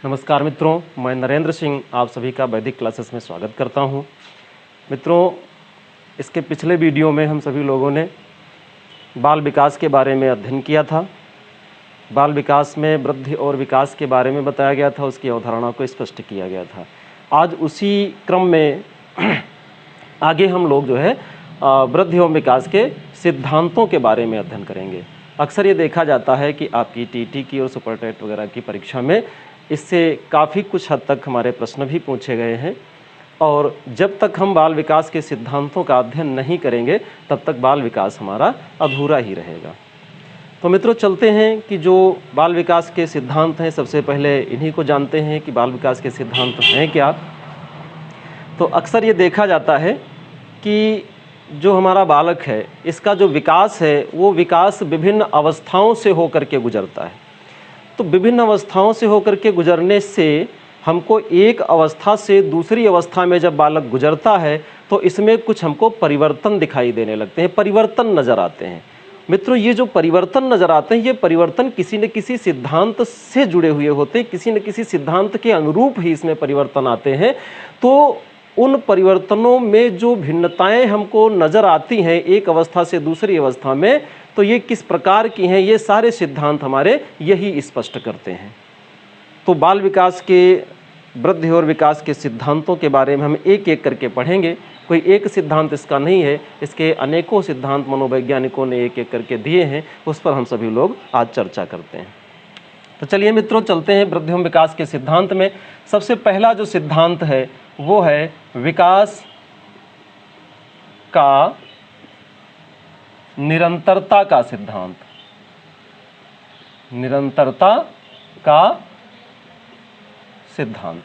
नमस्कार मित्रों, मैं नरेंद्र सिंह आप सभी का वैदिक क्लासेस में स्वागत करता हूं। मित्रों, इसके पिछले वीडियो में हम सभी लोगों ने बाल विकास के बारे में अध्ययन किया था। बाल विकास में वृद्धि और विकास के बारे में बताया गया था, उसकी अवधारणा को स्पष्ट किया गया था। आज उसी क्रम में आगे हम लोग जो है वृद्धि और विकास के सिद्धांतों के बारे में अध्ययन करेंगे। अक्सर ये देखा जाता है कि आपकी टीटी की और सुपर टेट वगैरह की परीक्षा में इससे काफ़ी कुछ हद तक हमारे प्रश्न भी पूछे गए हैं, और जब तक हम बाल विकास के सिद्धांतों का अध्ययन नहीं करेंगे तब तक बाल विकास हमारा अधूरा ही रहेगा। तो मित्रों, चलते हैं कि जो बाल विकास के सिद्धांत हैं, सबसे पहले इन्हीं को जानते हैं कि बाल विकास के सिद्धांत हैं क्या। तो अक्सर ये देखा जाता है कि जो हमारा बालक है, इसका जो विकास है वो विकास विभिन्न अवस्थाओं से होकर के गुजरता है। तो विभिन्न अवस्थाओं से होकर के गुजरने से हमको एक अवस्था से दूसरी अवस्था में जब बालक गुजरता है तो इसमें कुछ हमको परिवर्तन दिखाई देने लगते हैं, परिवर्तन नज़र आते हैं। मित्रों, ये जो परिवर्तन नज़र आते हैं, ये परिवर्तन किसी न किसी सिद्धांत से जुड़े हुए होते हैं, किसी न किसी सिद्धांत के अनुरूप ही इसमें परिवर्तन आते हैं। तो उन परिवर्तनों में जो भिन्नताएं हमको नज़र आती हैं एक अवस्था से दूसरी अवस्था में, तो ये किस प्रकार की हैं, ये सारे सिद्धांत हमारे यही स्पष्ट करते हैं। तो बाल विकास के वृद्धि और विकास के सिद्धांतों के बारे में हम एक एक करके पढ़ेंगे। कोई एक सिद्धांत इसका नहीं है, इसके अनेकों सिद्धांत मनोवैज्ञानिकों ने एक एक करके दिए हैं, उस पर हम सभी लोग आज चर्चा करते हैं। तो चलिए मित्रों, चलते हैं वृद्धि और विकास के सिद्धांत में। सबसे पहला जो सिद्धांत है वो है विकास का निरंतरता का सिद्धांत। निरंतरता का सिद्धांत,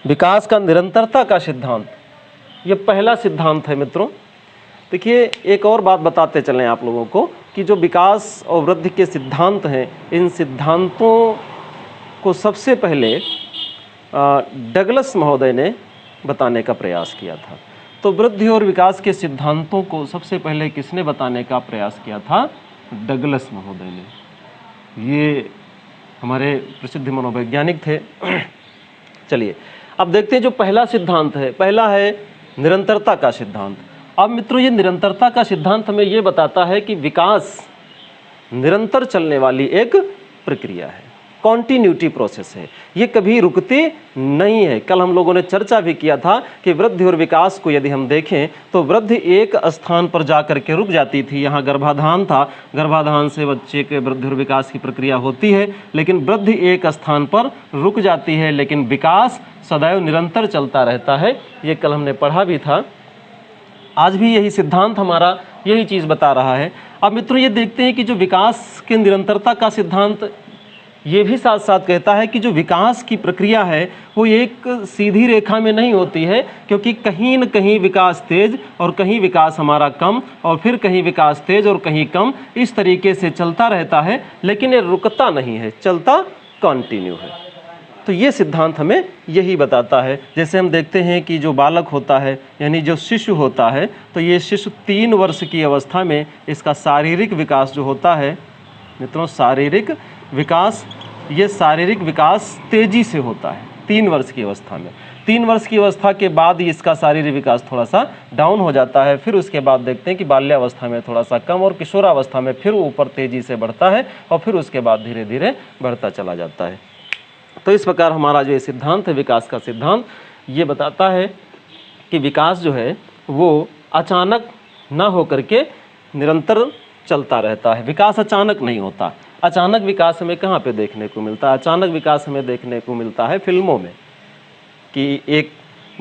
विकास का निरंतरता का सिद्धांत, ये पहला सिद्धांत है मित्रों। देखिए, एक और बात बताते चलें आप लोगों को कि जो विकास और वृद्धि के सिद्धांत हैं, इन सिद्धांतों को सबसे पहले डगलस महोदय ने बताने का प्रयास किया था। तो वृद्धि और विकास के सिद्धांतों को सबसे पहले किसने बताने का प्रयास किया था? डगलस महोदय ने। ये हमारे प्रसिद्ध मनोवैज्ञानिक थे। चलिए अब देखते हैं जो पहला सिद्धांत है, पहला है निरंतरता का सिद्धांत। अब मित्रों, ये निरंतरता का सिद्धांत हमें ये बताता है कि विकास निरंतर चलने वाली एक प्रक्रिया है, कॉन्टिन्यूटी प्रोसेस है, ये कभी रुकती नहीं है। कल हम लोगों ने चर्चा भी किया था कि वृद्धि और विकास को यदि हम देखें तो वृद्धि एक स्थान पर जाकर के रुक जाती थी। यहाँ गर्भाधान था, गर्भाधान से बच्चे के वृद्धि और विकास की प्रक्रिया होती है, लेकिन वृद्धि एक स्थान पर रुक जाती है, लेकिन विकास सदैव निरंतर चलता रहता है। ये कल हमने पढ़ा भी था। आज भी यही सिद्धांत हमारा यही चीज़ बता रहा है। अब मित्रों, ये देखते हैं कि जो विकास के निरंतरता का सिद्धांत ये भी साथ साथ कहता है कि जो विकास की प्रक्रिया है वो एक सीधी रेखा में नहीं होती है, क्योंकि कहीं न कहीं विकास तेज और कहीं विकास हमारा कम, और फिर कहीं विकास तेज और कहीं कम, इस तरीके से चलता रहता है, लेकिन ये रुकता नहीं है, चलता कंटिन्यू है। तो ये सिद्धांत हमें यही बताता है। जैसे हम देखते हैं कि जो बालक होता है, यानी जो शिशु होता है, तो ये शिशु 3 वर्ष की अवस्था में इसका शारीरिक विकास जो होता है मित्रों, शारीरिक विकास, ये शारीरिक विकास तेजी से होता है 3 वर्ष की अवस्था में। 3 वर्ष की अवस्था के बाद इसका शारीरिक विकास थोड़ा सा डाउन हो जाता है। फिर उसके बाद देखते हैं कि बाल्यावस्था में थोड़ा सा कम, और किशोरावस्था में फिर ऊपर तेजी से बढ़ता है, और फिर उसके बाद धीरे धीरे बढ़ता चला जाता है। तो इस प्रकार हमारा जो ये सिद्धांत है, विकास का सिद्धांत, ये बताता है कि विकास जो है वो अचानक ना होकर के निरंतर चलता रहता है। विकास अचानक नहीं होता। अचानक विकास हमें कहाँ पे देखने को मिलता है? अचानक विकास हमें देखने को मिलता है फिल्मों में, कि एक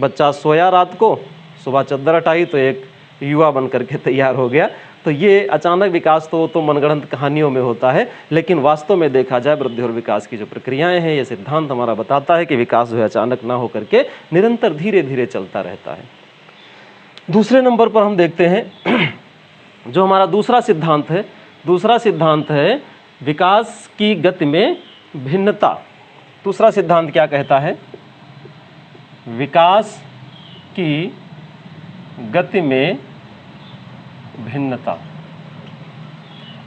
बच्चा सोया रात को, सुबह चद्दर हटाई तो एक युवा बन करके तैयार हो गया। तो ये अचानक विकास तो मनगढ़ंत कहानियों में होता है, लेकिन वास्तव में देखा जाए वृद्धि और विकास की जो प्रक्रियाएं हैं, ये सिद्धांत हमारा बताता है कि विकास जो है अचानक ना होकर के निरंतर धीरे धीरे चलता रहता है। दूसरे नंबर पर हम देखते हैं जो हमारा दूसरा सिद्धांत है, दूसरा सिद्धांत है विकास की गति में भिन्नता। दूसरा सिद्धांत क्या कहता है? विकास की गति में भिन्नता।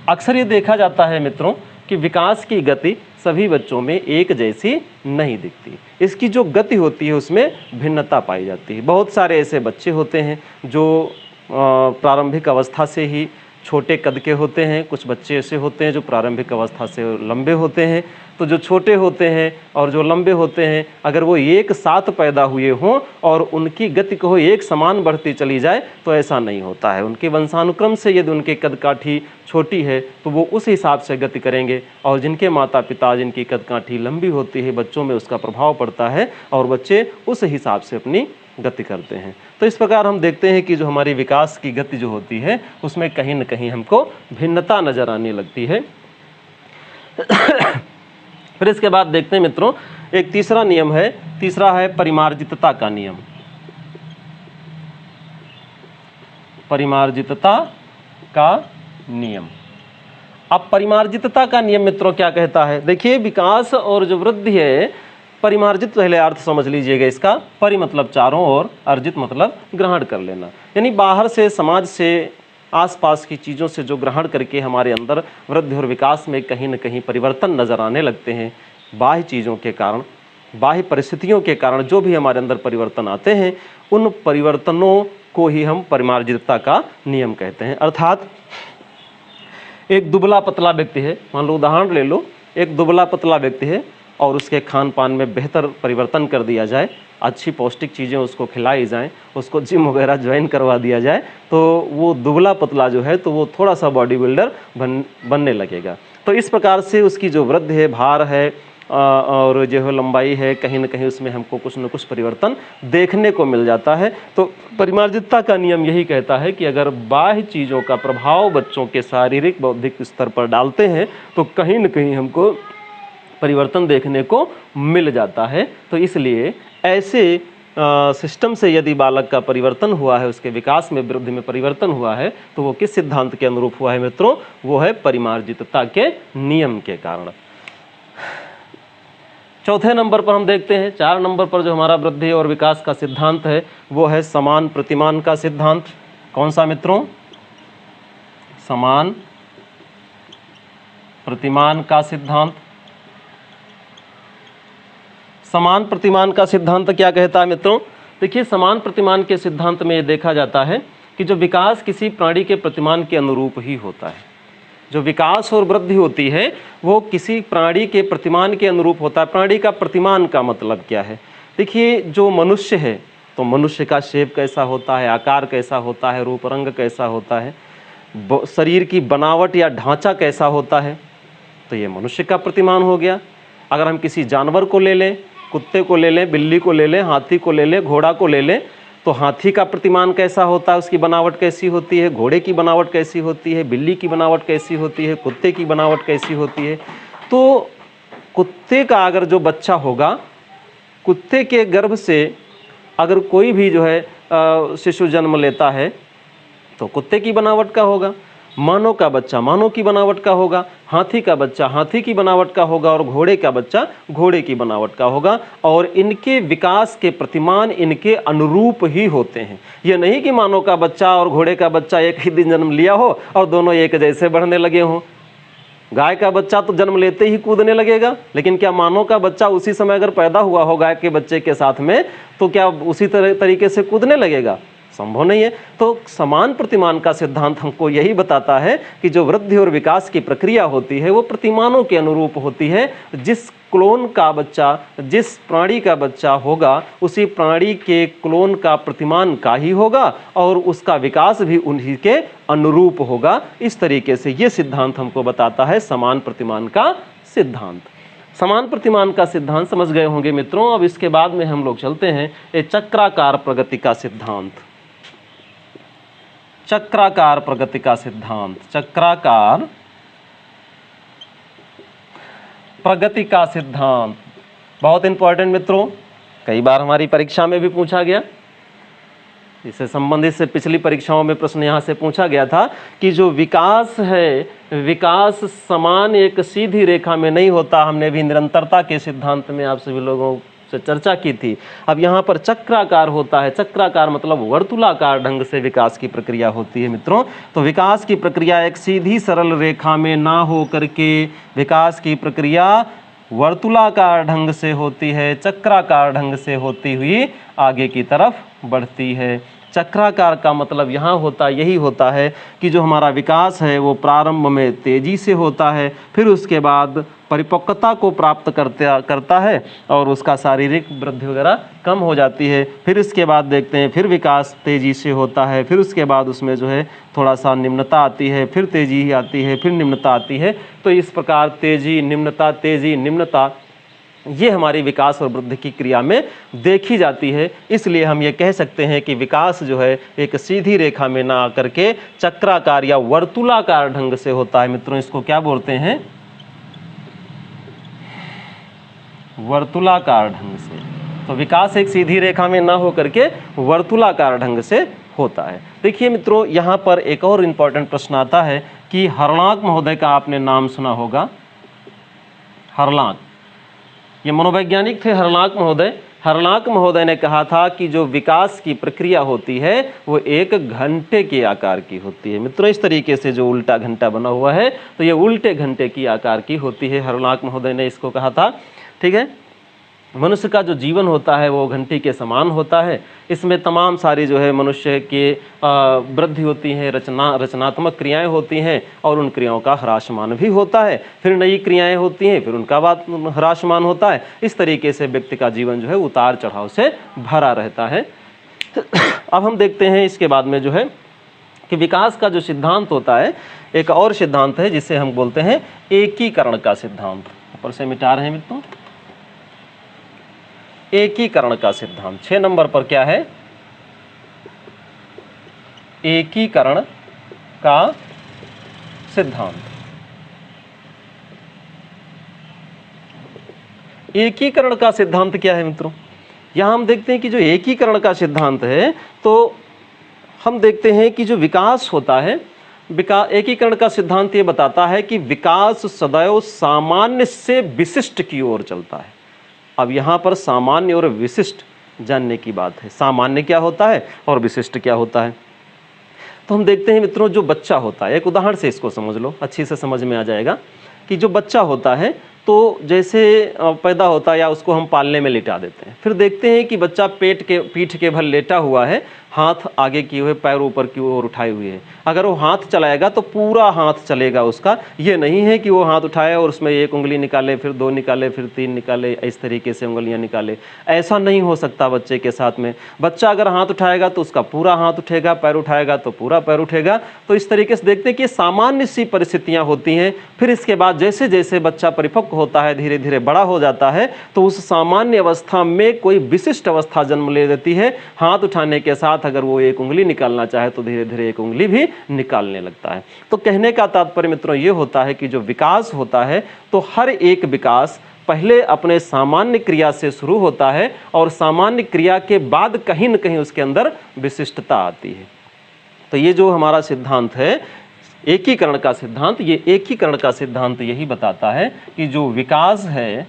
अक्सर ये देखा जाता है मित्रों कि विकास की गति सभी बच्चों में एक जैसी नहीं दिखती। इसकी जो गति होती है उसमें भिन्नता पाई जाती है। बहुत सारे ऐसे बच्चे होते हैं जो प्रारंभिक अवस्था से ही छोटे कद के होते हैं, कुछ बच्चे ऐसे होते हैं जो प्रारंभिक अवस्था से लंबे होते हैं। तो जो छोटे होते हैं और जो लंबे होते हैं, अगर वो एक साथ पैदा हुए हों और उनकी गति को एक समान बढ़ती चली जाए तो ऐसा नहीं होता है। उनके वंशानुक्रम से यदि उनके कदकाठी छोटी है तो वो उस हिसाब से गति करेंगे, और जिनके माता पिता जिनकी कदकाठी लंबी होती है, बच्चों में उसका प्रभाव पड़ता है और बच्चे उस हिसाब से अपनी गति करते हैं। तो इस प्रकार हम देखते हैं कि जो हमारी विकास की गति जो होती है उसमें कहीं न कहीं हमको भिन्नता नजर आने लगती है। फिर इसके बाद देखते हैं मित्रों, एक तीसरा नियम है, तीसरा है परिमार्जितता का नियम। परिमार्जितता का नियम। अब परिमार्जितता का नियम मित्रों क्या कहता है? देखिए, विकास और जो वृद्धि है, परिमार्जित पहले अर्थ समझ लीजिएगा इसका। परि मतलब चारों ओर, अर्जित मतलब ग्रहण कर लेना, यानी बाहर से, समाज से, आसपास की चीज़ों से जो ग्रहण करके हमारे अंदर वृद्धि और विकास में कहीं न कहीं परिवर्तन नज़र आने लगते हैं। बाह्य चीज़ों के कारण, बाह्य परिस्थितियों के कारण जो भी हमारे अंदर परिवर्तन आते हैं, उन परिवर्तनों को ही हम परिमार्जितता का नियम कहते हैं। अर्थात एक दुबला पतला व्यक्ति है, मान लो उदाहरण ले लो, एक दुबला पतला व्यक्ति है और उसके खान पान में बेहतर परिवर्तन कर दिया जाए, अच्छी पौष्टिक चीज़ें उसको खिलाई जाएं, उसको जिम वगैरह ज्वाइन करवा दिया जाए, तो वो दुबला पतला जो है तो वो थोड़ा सा बॉडी बिल्डर बनने लगेगा। तो इस प्रकार से उसकी जो वृद्धि है, भार है और जो है लंबाई है, कहीं ना कहीं उसमें हमको कुछ न कुछ परिवर्तन देखने को मिल जाता है। तो परिमार्जितता का नियम यही कहता है कि अगर बाह्य चीज़ों का प्रभाव बच्चों के शारीरिक बौद्धिक स्तर पर डालते हैं तो कहीं न कहीं हमको परिवर्तन देखने को मिल जाता है। तो इसलिए ऐसे सिस्टम से यदि बालक का परिवर्तन हुआ है, उसके विकास में, वृद्धि में परिवर्तन हुआ है, तो वो किस सिद्धांत के अनुरूप हुआ है मित्रों? वो है परिमार्जितता के नियम के कारण। चौथे नंबर पर हम देखते हैं, 4 नंबर पर जो हमारा वृद्धि और विकास का सिद्धांत है वो है समान प्रतिमान का सिद्धांत। कौन सा मित्रों? समान प्रतिमान का सिद्धांत। समान प्रतिमान का सिद्धांत क्या कहता है मित्रों? देखिए, समान प्रतिमान के सिद्धांत में ये देखा जाता है कि जो विकास किसी प्राणी के प्रतिमान के अनुरूप ही होता है। जो विकास और वृद्धि होती है वो किसी प्राणी के प्रतिमान के अनुरूप होता है। प्राणी का प्रतिमान का मतलब क्या है? देखिए, जो मनुष्य है तो मनुष्य का शेप कैसा होता है, आकार कैसा होता है, रूप रंग कैसा होता है, शरीर की बनावट या ढांचा कैसा होता है, तो ये मनुष्य का प्रतिमान हो गया। अगर हम किसी जानवर को ले लें, कुत्ते को ले लें, बिल्ली को ले लें, हाथी को ले लें, घोड़ा को ले लें, तो हाथी का प्रतिमान कैसा होता है, उसकी बनावट कैसी होती है, घोड़े की बनावट कैसी होती है, बिल्ली की बनावट कैसी होती है, कुत्ते की बनावट कैसी होती है। तो कुत्ते का अगर जो बच्चा होगा, कुत्ते के गर्भ से अगर कोई भी जो है शिशु जन्म लेता है तो कुत्ते की बनावट का होगा। मानव का बच्चा मानव की बनावट का होगा, हाथी का बच्चा हाथी की बनावट का होगा और घोड़े का बच्चा घोड़े की बनावट का होगा। और इनके विकास के प्रतिमान इनके अनुरूप ही होते हैं। यह नहीं कि मानव का बच्चा और घोड़े का बच्चा एक ही दिन जन्म लिया हो और दोनों एक जैसे बढ़ने लगे हों। गाय का बच्चा तो जन्म लेते ही कूदने लगेगा, लेकिन क्या मानव का बच्चा उसी समय अगर पैदा हुआ हो गाय के बच्चे के साथ में, तो क्या उसी तरीके से कूदने लगेगा? संभव नहीं है। तो समान प्रतिमान का सिद्धांत हमको यही बताता है कि जो वृद्धि और विकास की प्रक्रिया होती है वो प्रतिमानों के अनुरूप होती है। जिस क्लोन का बच्चा, जिस प्राणी का बच्चा होगा, उसी प्राणी के क्लोन का प्रतिमान का ही होगा और उसका विकास भी उन्हीं के अनुरूप होगा। इस तरीके से ये सिद्धांत हमको बताता है समान प्रतिमान का सिद्धांत। समान प्रतिमान का सिद्धांत समझ गए होंगे मित्रों। अब इसके बाद में हम लोग चलते हैं ये चक्राकार प्रगति का सिद्धांत। चक्राकार प्रगति का सिद्धांत, चक्राकार प्रगति का सिद्धांत बहुत इंपॉर्टेंट मित्रों, कई बार हमारी परीक्षा में भी पूछा गया। इससे संबंधित से पिछली परीक्षाओं में प्रश्न यहाँ से पूछा गया था कि जो विकास है, विकास समान एक सीधी रेखा में नहीं होता। हमने भी निरंतरता के सिद्धांत में आप सभी लोगों से चर्चा की थी। अब यहाँ पर चक्राकार होता है, चक्राकार मतलब वर्तुलाकार ढंग से विकास की प्रक्रिया होती है मित्रों। तो विकास की प्रक्रिया एक सीधी सरल रेखा में ना हो करके विकास की प्रक्रिया वर्तुलाकार ढंग से होती है, चक्राकार ढंग से होती हुई आगे की तरफ बढ़ती है। चक्राकार का मतलब यहाँ यही होता है कि जो हमारा विकास है वो प्रारंभ में तेजी से होता है, फिर उसके बाद परिपक्वता को प्राप्त करता है और उसका शारीरिक वृद्धि वगैरह कम हो जाती है। फिर इसके बाद देखते हैं फिर विकास तेजी से होता है, फिर उसके बाद उसमें जो है थोड़ा सा निम्नता आती है, फिर तेजी आती है, फिर निम्नता आती है। तो इस प्रकार तेजी निम्नता ये हमारी विकास और वृद्धि की क्रिया में देखी जाती है। इसलिए हम ये कह सकते हैं कि विकास जो है एक सीधी रेखा में ना आकर के चक्राकार या वर्तुलाकार ढंग से होता है। मित्रों इसको क्या बोलते हैं? वर्तुलाकार ढंग से। तो विकास एक सीधी रेखा में ना होकर के वर्तुलाकार ढंग से होता है। देखिए मित्रों, यहाँ पर एक और इम्पोर्टेंट प्रश्न आता है कि हर्लाक महोदय का आपने नाम सुना होगा। हर्लाक, ये मनोवैज्ञानिक थे हर्लाक महोदय। हर्लाक महोदय ने कहा था कि जो विकास की प्रक्रिया होती है वो एक घंटे के आकार की होती है। मित्रों इस तरीके से जो उल्टा घंटा बना हुआ है तो ये उल्टे घंटे की आकार की होती है। हर्लाक महोदय ने इसको कहा था। ठीक है, मनुष्य का जो जीवन होता है वो घंटी के समान होता है। इसमें तमाम सारी जो है मनुष्य के वृद्धि होती है, रचनात्मक क्रियाएं होती हैं और उन क्रियाओं का ह्रासमान भी होता है। फिर नई क्रियाएं होती हैं, फिर उनका बाद ह्रासमान होता है। इस तरीके से व्यक्ति का जीवन जो है उतार चढ़ाव से भरा रहता है। अब हम देखते हैं इसके बाद में जो है कि विकास का जो सिद्धांत होता है, एक और सिद्धांत है जिसे हम बोलते हैं एकीकरण का सिद्धांत। ऊपर से मिटा रहे हैं मित्रों, एकीकरण का सिद्धांत 6 नंबर पर क्या है? एकीकरण का सिद्धांत। एकीकरण का सिद्धांत क्या है मित्रों? यहां हम देखते हैं कि जो एकीकरण का सिद्धांत है तो हम देखते हैं कि जो विकास होता है, एकीकरण का सिद्धांत ये बताता है कि विकास सदैव सामान्य से विशिष्ट की ओर चलता है। अब यहाँ पर सामान्य और विशिष्ट जानने की बात है। सामान्य क्या होता है और विशिष्ट क्या होता है? तो हम देखते हैं मित्रों, जो बच्चा होता है, एक उदाहरण से इसको समझ लो, अच्छी से समझ में आ जाएगा कि जो बच्चा होता है तो जैसे पैदा होता है या उसको हम पालने में लिटा देते हैं, फिर देखते हैं कि बच्चा पीठ के बल लेटा हुआ है, हाथ आगे किए हुए, पैर ऊपर की ओर उठाए हुए है। अगर वो हाथ चलाएगा तो पूरा हाथ चलेगा उसका। ये नहीं है कि वो हाथ उठाए और उसमें एक उंगली निकाले, फिर 2 निकाले, फिर 3 निकाले, इस तरीके से उंगलियां निकाले। ऐसा नहीं हो सकता बच्चे के साथ में। बच्चा अगर हाथ उठाएगा तो उसका पूरा हाथ उठेगा, पैर उठाएगा तो पूरा पैर उठेगा। तो इस तरीके से देखते हैं कि सामान्य सी परिस्थितियां होती हैं। फिर इसके बाद जैसे जैसे बच्चा परिपक्व होता है, धीरे धीरे बड़ा हो जाता है, तो उस सामान्य अवस्था में कोई विशिष्ट अवस्था जन्म ले लेती है। हाथ उठाने के साथ अगर वो एक उंगली निकालना चाहे तो धीरे धीरे एक उंगली भी निकालने लगता है। तो कहने का तात्पर्य मित्रों ये होता है कि जो विकास होता है तो हर एक विकास पहले अपने सामान्य क्रिया से शुरू होता है और सामान्य क्रिया के बाद कहीं न कहीं उसके अंदर विशिष्टता आती है। तो ये जो हमारा सिद्धांत है एकीकरण का सिद्धांत, ये एकीकरण का सिद्धांत यही बताता है कि जो विकास है,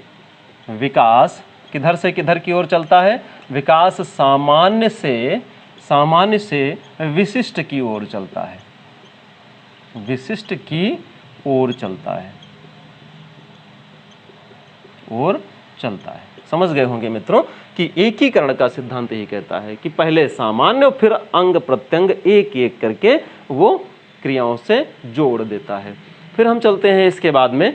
विकास किधर से किधर की ओर चलता है? विकास सामान्य से विशिष्ट की ओर चलता है, विशिष्ट की ओर चलता है, और चलता है। समझ गए होंगे मित्रों कि एकीकरण का सिद्धांत यही कहता है कि पहले सामान्य फिर अंग प्रत्यंग एक एक करके वो क्रियाओं से जोड़ देता है। फिर हम चलते हैं इसके बाद में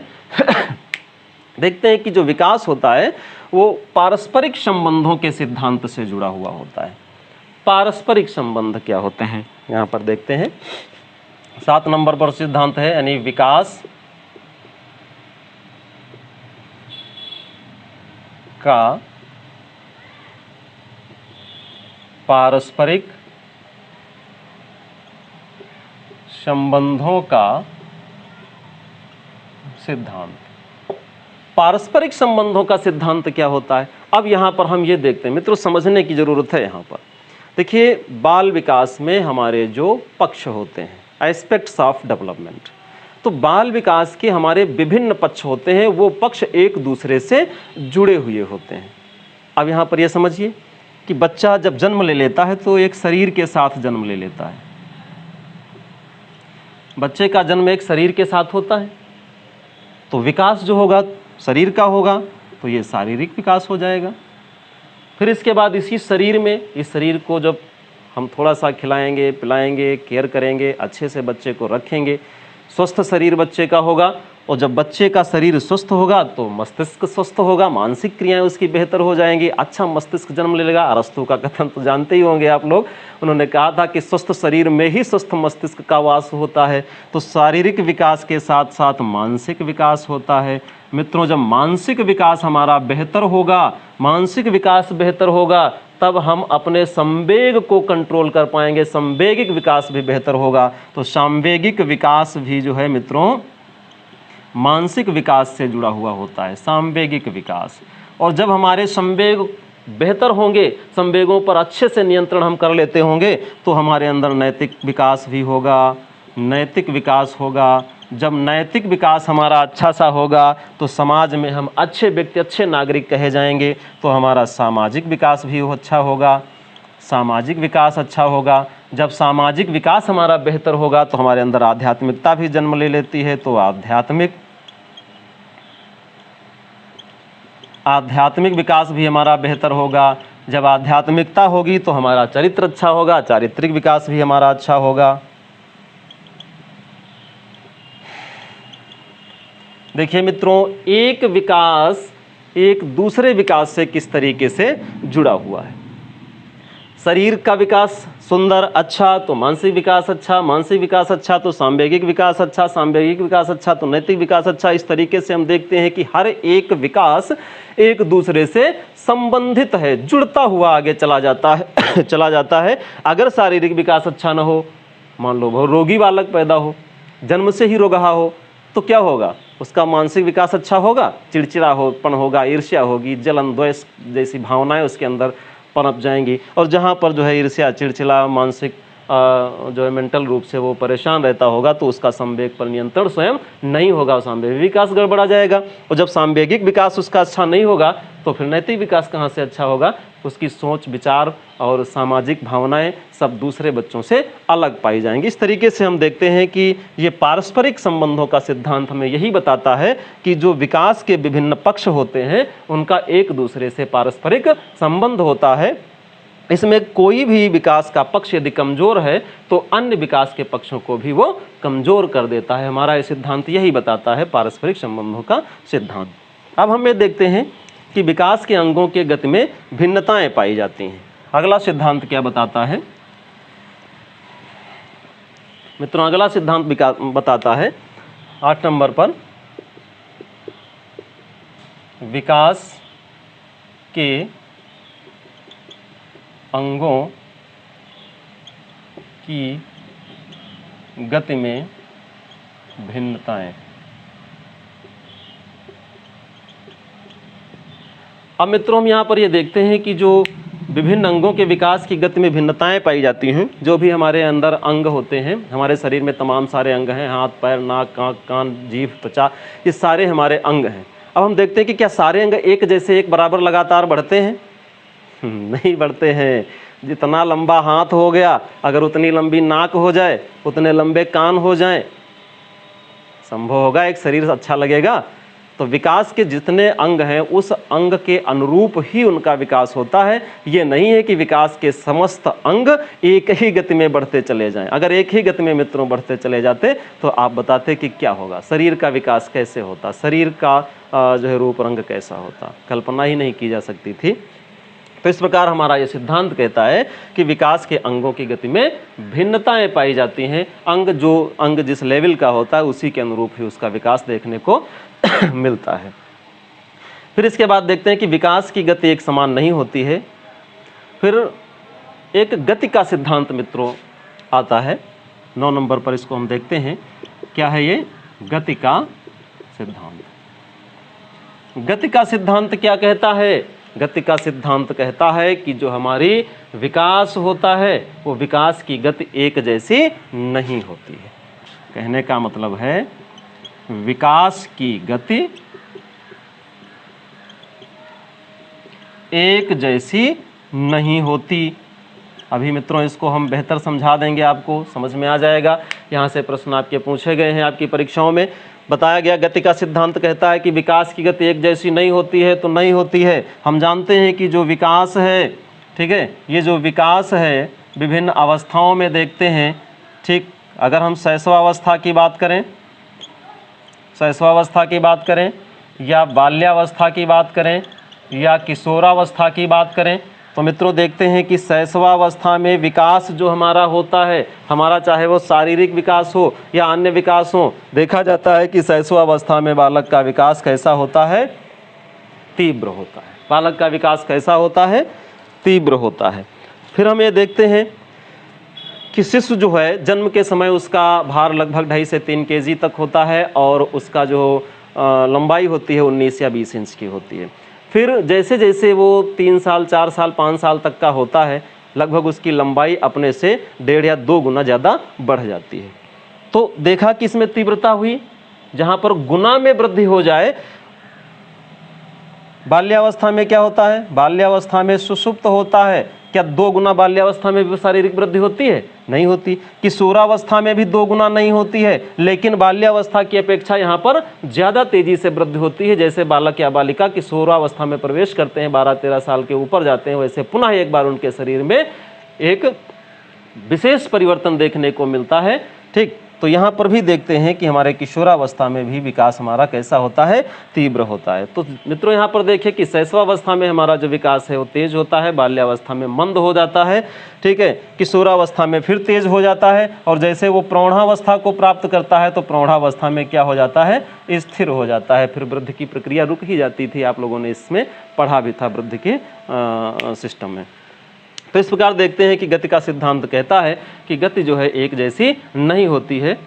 देखते हैं कि जो विकास होता है वो पारस्परिक संबंधों के सिद्धांत से जुड़ा हुआ होता है। पारस्परिक संबंध क्या होते हैं यहाँ पर देखते हैं। 7 नंबर पर सिद्धांत है, यानी विकास का पारस्परिक संबंधों का सिद्धांत। पारस्परिक संबंधों का सिद्धांत क्या होता है? अब यहां पर हम ये देखते हैं मित्रों, समझने की जरूरत है। यहां पर देखिए, बाल विकास में हमारे जो पक्ष होते हैं, एस्पेक्ट्स ऑफ डेवलपमेंट, तो बाल विकास के हमारे विभिन्न पक्ष होते हैं। वो पक्ष एक दूसरे से जुड़े हुए होते हैं। अब यहाँ पर यह समझिए कि बच्चा जब जन्म ले लेता है तो एक शरीर के साथ जन्म ले लेता है। बच्चे का जन्म एक शरीर के साथ होता है, तो विकास जो होगा शरीर का होगा, तो ये शारीरिक विकास हो जाएगा। फिर इसके बाद इसी शरीर में, इस शरीर को जब हम थोड़ा सा खिलाएंगे पिलाएंगे, केयर करेंगे, अच्छे से बच्चे को रखेंगे, स्वस्थ शरीर बच्चे का होगा। और जब बच्चे का शरीर स्वस्थ होगा तो मस्तिष्क स्वस्थ होगा, मानसिक क्रियाएं उसकी बेहतर हो जाएंगी, अच्छा मस्तिष्क जन्म ले लेगा। अरस्तु का कथन तो जानते ही होंगे आप लोग, उन्होंने कहा था कि स्वस्थ शरीर में ही स्वस्थ मस्तिष्क का वास होता है। तो शारीरिक विकास के साथ साथ मानसिक विकास होता है। मित्रों, जब मानसिक विकास हमारा बेहतर होगा, मानसिक विकास बेहतर होगा, तब हम अपने संवेग को कंट्रोल कर पाएंगे, संवेगिक विकास भी बेहतर होगा। तो सांवेगिक विकास भी जो है मित्रों मानसिक विकास से जुड़ा हुआ होता है, सांवेगिक विकास। और जब हमारे संवेग बेहतर होंगे, संवेगों पर अच्छे से नियंत्रण हम कर लेते होंगे, तो हमारे अंदर नैतिक विकास भी होगा, नैतिक विकास होगा। जब नैतिक विकास हमारा अच्छा सा होगा तो समाज में हम अच्छे व्यक्ति, अच्छे नागरिक कहे जाएंगे। तो हमारा सामाजिक विकास भी अच्छा होगा, सामाजिक विकास अच्छा होगा। जब सामाजिक विकास हमारा बेहतर होगा तो हमारे अंदर आध्यात्मिकता भी जन्म ले लेती है। तो आध्यात्मिक विकास भी हमारा बेहतर होगा। जब आध्यात्मिकता होगी तो हमारा चरित्र अच्छा होगा, चारित्रिक विकास भी हमारा अच्छा होगा। देखिए मित्रों, एक विकास एक दूसरे विकास से किस तरीके से जुड़ा हुआ है। शरीर का विकास सुंदर अच्छा तो मानसिक विकास अच्छा, मानसिक विकास अच्छा तो सांवेगिक विकास अच्छा, सांवेगिक विकास अच्छा तो नैतिक विकास अच्छा। इस तरीके से हम देखते हैं कि हर एक विकास एक दूसरे से संबंधित है, जुड़ता हुआ आगे चला जाता है। अगर शारीरिक विकास अच्छा ना हो, मान लो बहुत रोगी बालक पैदा हो, जन्म से ही रोगहा हो, तो क्या होगा? उसका मानसिक विकास अच्छा होगा, चिड़चिड़ापन होगा, ईर्ष्या होगी, जलन द्वेष जैसी भावनाएं उसके अंदर पनप जाएंगी। और जहाँ पर जो है ईर्ष्या, चिड़चिड़ा, मानसिक जो है मेंटल रूप से वो परेशान रहता होगा, तो उसका संवेग पर नियंत्रण स्वयं नहीं होगा, सांवेगिक विकास गड़बड़ा जाएगा। और जब सांवेगिक विकास उसका अच्छा नहीं होगा तो फिर नैतिक विकास कहाँ से अच्छा होगा? उसकी सोच विचार और सामाजिक भावनाएं सब दूसरे बच्चों से अलग पाई जाएंगी। इस तरीके से हम देखते हैं कि ये पारस्परिक संबंधों का सिद्धांत हमें यही बताता है कि जो विकास के विभिन्न पक्ष होते हैं उनका एक दूसरे से पारस्परिक संबंध होता है। इसमें कोई भी विकास का पक्ष यदि कमजोर है तो अन्य विकास के पक्षों को भी वो कमजोर कर देता है। हमारा ये सिद्धांत यही बताता है, पारस्परिक संबंधों का सिद्धांत। अब हम ये देखते हैं कि विकास के अंगों के गति में भिन्नताएं पाई जाती हैं। अगला सिद्धांत क्या बताता है मित्रों? अगला सिद्धांत बताता है 8 नंबर पर, विकास के अंगों की गति में भिन्नताएं। अब मित्रों, हम यहाँ पर ये देखते हैं कि जो विभिन्न अंगों के विकास की गति में भिन्नताएं पाई जाती हैं, जो भी हमारे अंदर अंग होते हैं, हमारे शरीर में तमाम सारे अंग हैं, हाथ पैर नाक आँख कान जीभ त्वचा, ये सारे हमारे अंग हैं। अब हम देखते हैं कि क्या सारे अंग एक जैसे एक बराबर लगातार बढ़ते हैं? नहीं बढ़ते हैं। जितना लंबा हाथ हो गया, अगर उतनी लंबी नाक हो जाए, उतने लंबे कान हो जाएं, संभव होगा एक शरीर अच्छा लगेगा? तो विकास के जितने अंग हैं उस अंग के अनुरूप ही उनका विकास होता है। ये नहीं है कि विकास के समस्त अंग एक ही गति में बढ़ते चले जाएं। अगर एक ही गति में मित्रों बढ़ते चले जाते तो आप बताते कि क्या होगा, शरीर का विकास कैसे होता, शरीर का जो है रूप रंग कैसा होता, कल्पना ही नहीं की जा सकती थी। तो इस प्रकार हमारा ये सिद्धांत कहता है कि विकास के अंगों की गति में भिन्नताएं पाई जाती हैं। अंग जिस लेवल का होता है उसी के अनुरूप ही उसका विकास देखने को मिलता है। फिर इसके बाद देखते हैं कि विकास की गति एक समान नहीं होती है। फिर एक गति का सिद्धांत मित्रों आता है 9 नंबर पर, इसको हम देखते हैं। क्या है ये? गति का सिद्धांत। गति का सिद्धांत क्या कहता है? गति का सिद्धांत कहता है कि जो हमारी विकास होता है वो विकास की गति एक जैसी नहीं होती है। कहने का मतलब है विकास की गति एक जैसी नहीं होती। अभी मित्रों इसको हम बेहतर समझा देंगे, आपको समझ में आ जाएगा। यहाँ से प्रश्न आपके पूछे गए हैं आपकी परीक्षाओं में। बताया गया गति का सिद्धांत कहता है कि विकास की गति एक जैसी नहीं होती है, तो नहीं होती है। हम जानते हैं कि जो विकास है, ठीक है, ये जो विकास है विभिन्न अवस्थाओं में देखते हैं, ठीक। अगर हम शैशवावस्था की बात करें, शैशवावस्था की बात करें या बाल्यावस्था की बात करें या किशोरावस्था की बात करें, तो मित्रों देखते हैं कि शैशवावस्था में विकास जो हमारा होता है, हमारा चाहे वो शारीरिक विकास हो या अन्य विकास हो, देखा जाता है कि शैशवावस्था में बालक का विकास कैसा होता है, तीव्र होता है। बालक का विकास कैसा होता है, तीव्र होता है। फिर हम ये देखते हैं कि शिशु जो है जन्म के समय उसका भार लगभग 2.5 से 3 kg तक होता है और उसका जो लंबाई होती है 19 या 20 इंच की होती है। फिर जैसे जैसे वो 3 साल 4 साल 5 साल तक का होता है, लगभग उसकी लंबाई अपने से 1.5 या 2 गुना ज़्यादा बढ़ जाती है। तो देखा कि इसमें तीव्रता हुई, जहाँ पर गुना में वृद्धि हो जाए। बाल्यावस्था में क्या होता है, बाल्यावस्था में सुषुप्त होता है। क्या 2 गुना बाल्यावस्था में भी शारीरिक वृद्धि होती है? नहीं होती। किशोरावस्था में भी 2 गुना नहीं होती है, लेकिन बाल्यावस्था की अपेक्षा यहाँ पर ज़्यादा तेजी से वृद्धि होती है। जैसे बालक या बालिका किशोरावस्था में प्रवेश करते हैं, 12-13 साल के ऊपर जाते हैं, वैसे पुनः एक बार उनके शरीर में एक विशेष परिवर्तन देखने को मिलता है, ठीक। तो यहाँ पर भी देखते हैं कि हमारे किशोरावस्था में भी विकास हमारा कैसा होता है, तीव्र होता है। तो मित्रों यहाँ पर देखिए कि शैशवावस्था में हमारा जो विकास है वो तेज होता है, बाल्यावस्था में मंद हो जाता है, ठीक है, किशोरावस्था में फिर तेज हो जाता है, और जैसे वो प्रौढ़ावस्था को प्राप्त करता है तो प्रौढ़ावस्था में क्या हो जाता है, स्थिर हो जाता है। फिर वृद्धि की प्रक्रिया रुक ही जाती थी, आप लोगों ने इसमें पढ़ा भी था वृद्धि के सिस्टम में। तो इस प्रकार देखते हैं कि गति का सिद्धांत कहता है कि गति जो है एक जैसी नहीं होती है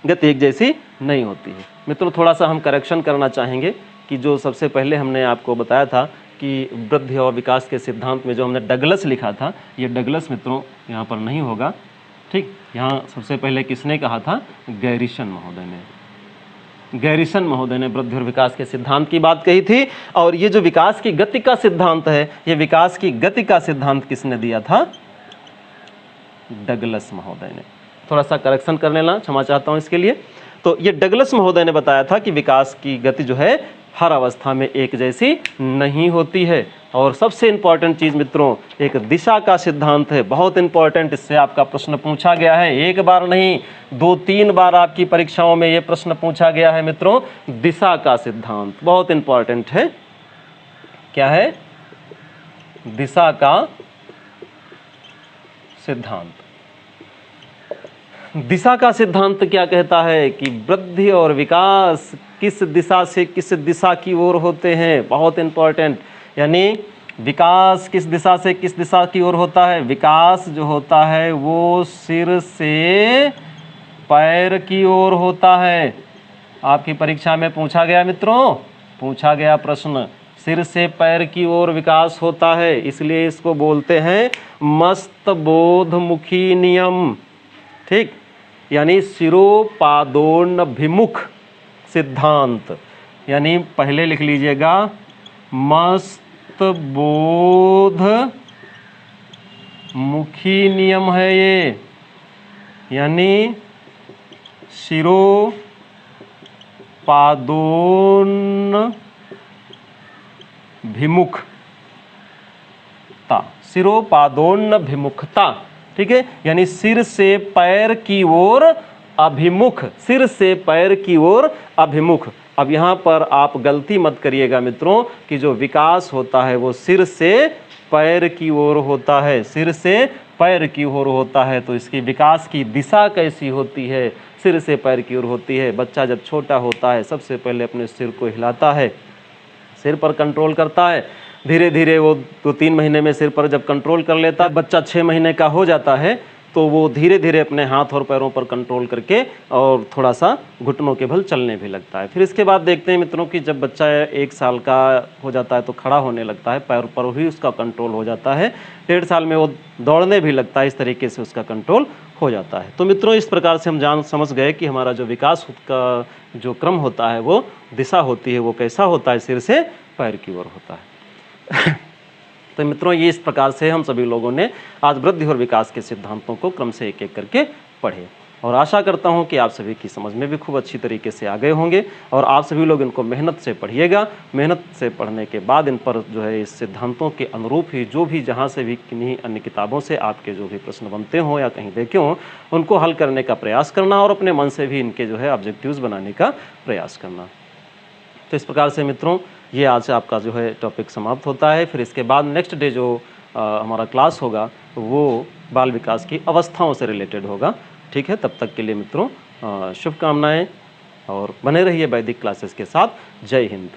गति एक जैसी नहीं होती है। मित्रों थोड़ा सा हम करेक्शन करना चाहेंगे कि जो सबसे पहले हमने आपको बताया था कि वृद्धि और विकास के सिद्धांत में जो हमने डगलस लिखा था, ये डगलस मित्रों यहाँ पर नहीं होगा, ठीक। यहाँ सबसे पहले किसने कहा था, गैरिसन महोदय ने। गैरिसन महोदय ने वृद्धि और विकास के सिद्धांत की बात कही थी। और ये जो विकास की गति का सिद्धांत है, ये विकास की गति का सिद्धांत किसने दिया था, डगलस महोदय ने। थोड़ा सा करेक्शन कर लेना, क्षमा चाहता हूं इसके लिए। तो ये डगलस महोदय ने बताया था कि विकास की गति जो है हर अवस्था में एक जैसी नहीं होती है। और सबसे इंपॉर्टेंट चीज मित्रों, एक दिशा का सिद्धांत है, बहुत इंपॉर्टेंट। इससे आपका प्रश्न पूछा गया है, एक बार नहीं 2-3 बार आपकी परीक्षाओं में ये प्रश्न पूछा गया है मित्रों। दिशा का सिद्धांत बहुत इंपॉर्टेंट है। क्या है, दिशा का सिद्धांत। दिशा का सिद्धांत क्या कहता है कि वृद्धि और विकास किस दिशा से किस दिशा की ओर होते हैं, बहुत इंपॉर्टेंट। यानी विकास किस दिशा से किस दिशा की ओर होता है, विकास जो होता है वो सिर से पैर की ओर होता है। आपकी परीक्षा में पूछा गया मित्रों, पूछा गया प्रश्न, सिर से पैर की ओर विकास होता है, इसलिए इसको बोलते हैं मस्तबोधमुखी नियम, ठीक। यानी सिरोपादोन्नभिमुख सिद्धांत। यानी पहले लिख लीजिएगा मस्तबोधमुखी नियम है ये, यानी सिरोपादोन्नभिमुखता, सिरोपादोन्नभिमुखता, ठीक है। यानी सिर से पैर की ओर अभिमुख, सिर से पैर की ओर अभिमुख। अब यहाँ पर आप गलती मत करिएगा मित्रों कि जो विकास होता है वो सिर से पैर की ओर होता है, सिर से पैर की ओर होता है। तो इसकी विकास की दिशा कैसी होती है, सिर से पैर की ओर होती है। बच्चा जब छोटा होता है सबसे पहले अपने सिर को हिलाता है, सिर पर कंट्रोल करता है, धीरे धीरे वो 2-3 महीने में सिर पर जब कंट्रोल कर लेता है, बच्चा 6 महीने का हो जाता है तो वो धीरे धीरे अपने हाथ और पैरों पर कंट्रोल करके और थोड़ा सा घुटनों के बल चलने भी लगता है। फिर इसके बाद देखते हैं मित्रों कि जब बच्चा 1 साल का हो जाता है तो खड़ा होने लगता है, पैर पर भी उसका कंट्रोल हो जाता है, 1.5 साल में वो दौड़ने भी लगता है, इस तरीके से उसका कंट्रोल हो जाता है। तो मित्रों इस प्रकार से हम समझ गए कि हमारा जो विकास का जो क्रम होता है वो दिशा होती है, वो कैसा होता है, सिर से पैर की ओर होता है। तो मित्रों, ये इस प्रकार से हम सभी लोगों ने आज वृद्धि और विकास के सिद्धांतों को क्रम से एक एक करके पढ़े, और आशा करता हूं कि आप सभी की समझ में भी खूब अच्छी तरीके से आ गए होंगे, और आप सभी लोग इनको मेहनत से पढ़िएगा। मेहनत से पढ़ने के बाद इन पर जो है इस सिद्धांतों के अनुरूप ही जो भी जहां से भी किन्हीं अन्य किताबों से आपके जो भी प्रश्न बनते हों या कहीं देखे हों, उनको हल करने का प्रयास करना और अपने मन से भी इनके जो है ऑब्जेक्टिव्स बनाने का प्रयास करना। तो इस प्रकार से मित्रों, ये आज आपका जो है टॉपिक समाप्त होता है। फिर इसके बाद नेक्स्ट डे जो हमारा क्लास होगा वो बाल विकास की अवस्थाओं से रिलेटेड होगा। ठीक है, तब तक के लिए मित्रों शुभकामनाएं, और बने रहिए वैदिक क्लासेस के साथ। जय हिंद।